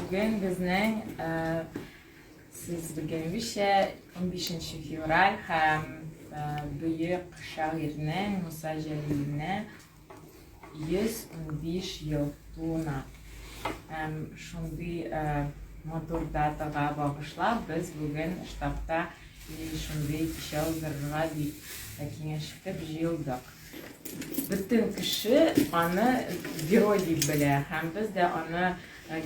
Bugün bizning siz bilganingizcha 15 fevral ham buyuk shoirning Musa Jalilning 115 yil to'ldi. Shunday motor dataga bag'ishlab biz bugun shtabda shunday kishi o'ldirishga kengаш qilib yig'ildik. Bütün kişi onu герой дип белә һәм без дә аны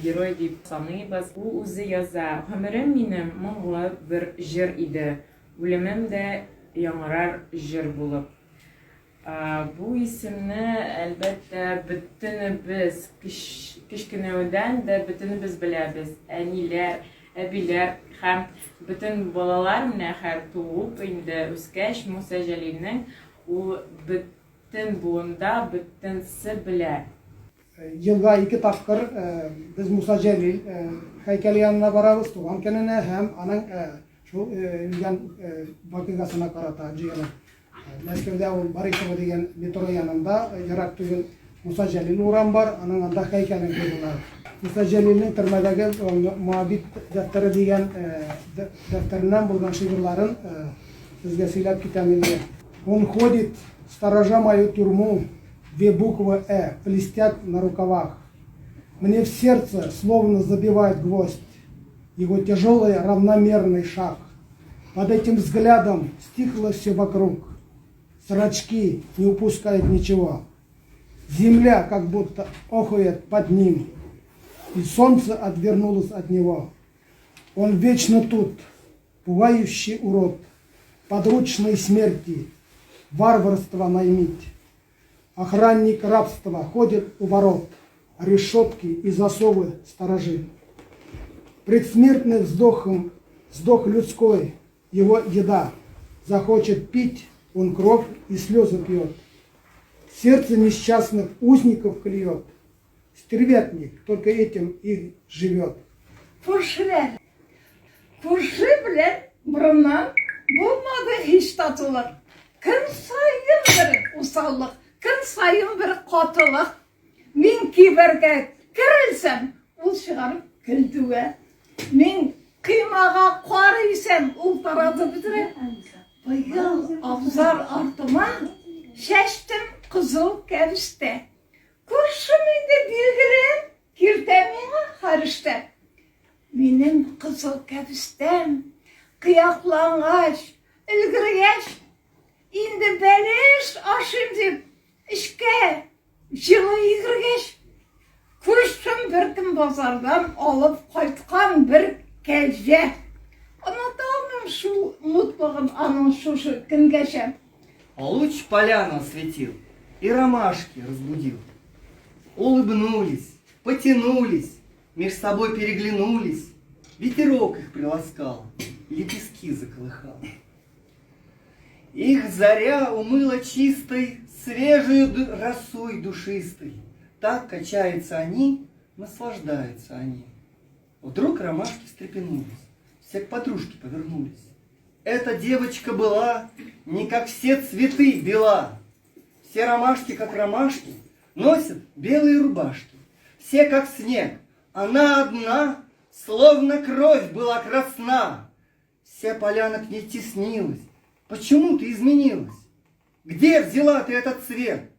герой дип саныйбыз. У үзе яза. Гомерем минем моңлы бер җыр иде. Үлемем дә яңгырар җыр булып. Бу исемне әлбәттә бөтенебез кичкенәүдән дә бөтенебез беләбез. Әниләр, әбиләр һәм бөтен балалар менә һәр туып инде үскәч Муса Җәлилнең ул bütün buğunda bütünse bile. Yılda 2 tapkır biz Musa Jalil heykeli yanına vararız. Tuğan kendine hem anın şu yan vakıgasına karata cihana. Meskevde o Barışova degen metro yanında yarattığın Musa Jalil uğran var. Anın anda heykelini koydular. Musa Jalil'in tırmadaki muhabit defteri degen defterinden bulunan şiirlerin sizge silap kitabında. Он ходит, сторожа мою тюрьму, 2 буквы «Э» блестят на рукавах. Мне в сердце словно забивает гвоздь его тяжелый равномерный шаг. Под этим взглядом стихло все вокруг. Зрачки не упускают ничего. Земля как будто охует под ним, и солнце отвернулось от него. Он вечно тут, пугающий урод, подручной смерти. Варварство наймить. Охранник рабства ходит у ворот, решетки и засовы сторожит. Предсмертный вздох людской, его еда. Захочет пить, он кровь и слезы пьет. Сердце несчастных узников клюет. Стервятник только этим и живет. Күршеләр белән борыннан булмады hiç татулык. Көн сайын bir усаллык, көн сайын bir катылык. Мин кибергә керелсәм, ул чыгарып көлдүгә. Мин кыймага карыйсам, ул тарады бетерә. Быел абзар артыма шәчтем кызыл кәбестә. Күршем инде билгеләр, киртә миңа хәрештә. Минем кызыл кәбестәм кыяклангач, өлгергәч İndi beliş aşım deyip işke жылы yigirgeç күршім bir gün bazardan alıp qaytkan bir kece. Anlata almıyorum şu mutfağın anın şu güngeçe. А луч поляну осветил и ромашки разбудил. Улыбнулись, потянулись, меж собой переглянулись. Ветерок их приласкал, лепестки заколыхал. Их заря умыла чистой, свежей росой душистой. Так качаются они, наслаждаются они. Вдруг ромашки встрепенулись, все к подружке повернулись. Эта девочка была не как все цветы бела. Все ромашки, как ромашки, носят белые рубашки. Все как снег, она одна, словно кровь была красна. Вся поляна к ней теснилась. Почему ты изменилась? Где взяла ты этот цвет?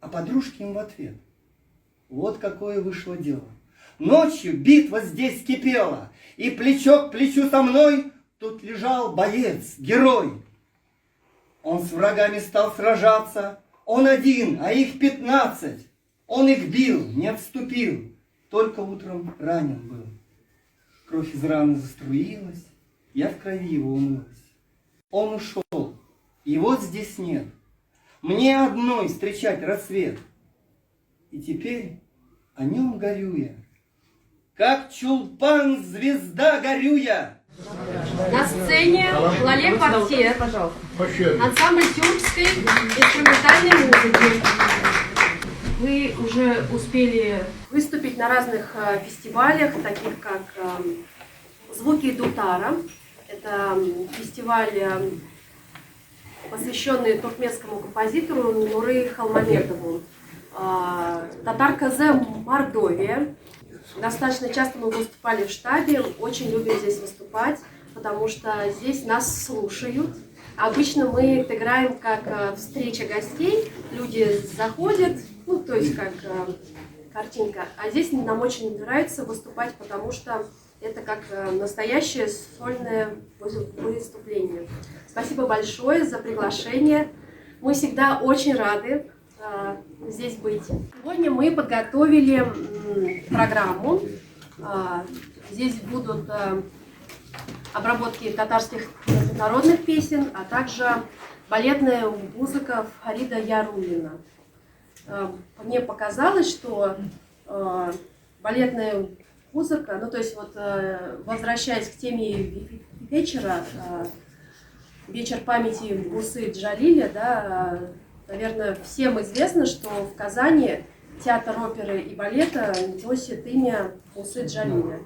А подружки им в ответ. Вот какое вышло дело. Ночью битва здесь кипела, и плечо к плечу со мной тут лежал боец, герой. Он с врагами стал сражаться, он один, а их 15. Он их бил, не отступил, только утром ранен был. Кровь из раны заструилась, я в крови его умылась. Он ушел, и вот здесь нет. Мне одной встречать рассвет. И теперь о нем горю я. Как чулпан звезда горю я. На сцене Лале квартет, ансамбль тюркской инструментальной музыки. Вы уже успели выступить на разных фестивалях, таких как «Звуки Дутара». Это фестиваль, посвященный туркменскому композитору Нуры Халмамедову. Татар КЗ Мордовия. Достаточно часто мы выступали в штабе, очень любим здесь выступать, потому что здесь нас слушают. Обычно мы играем как встреча гостей, люди заходят, ну то есть как картинка. А здесь нам очень нравится выступать, потому что это как настоящее сольное выступление. Спасибо большое за приглашение. Мы всегда очень рады здесь быть. Сегодня мы подготовили программу. Здесь будут обработки татарских народных песен, а также балетная музыка Фарида Яруллина. Мне показалось, что балетная музыка, ну то есть вот возвращаясь к теме вечера, вечер памяти Мусы Джалиля, да, наверное, всем известно, что в Казани театр оперы и балета носит имя Мусы Джалиля.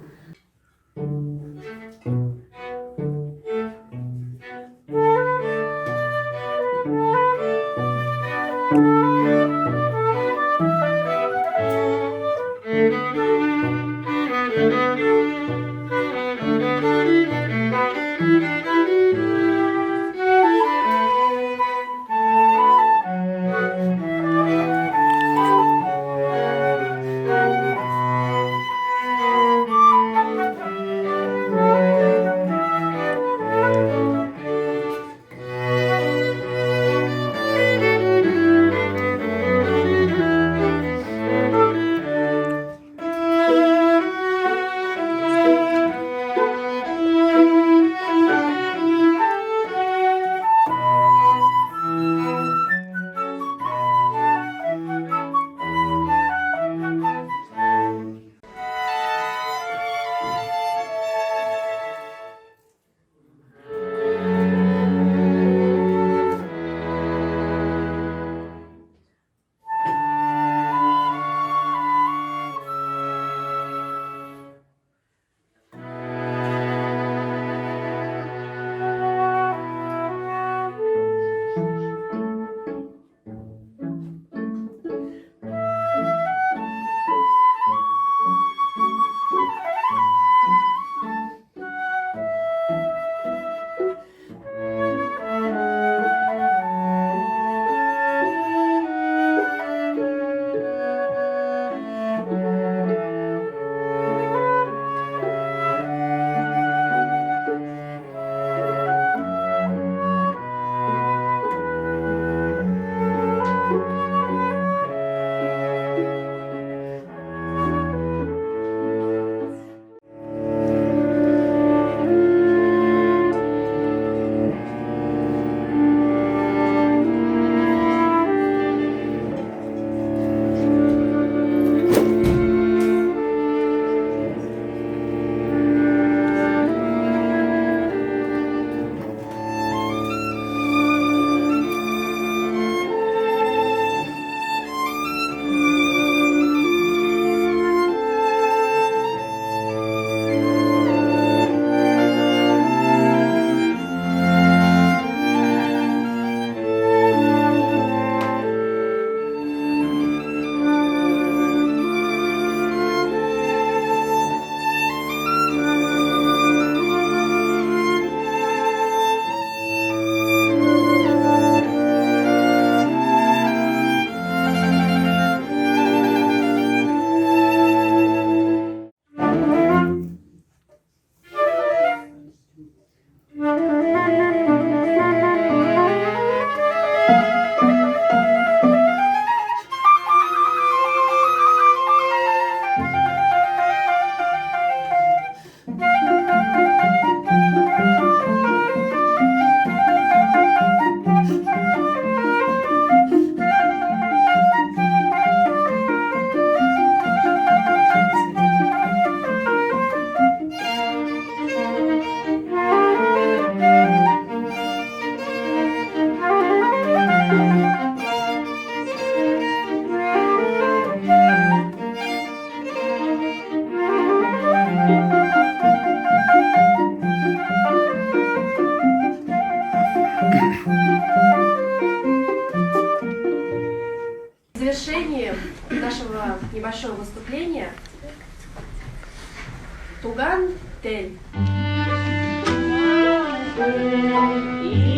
туган тел. И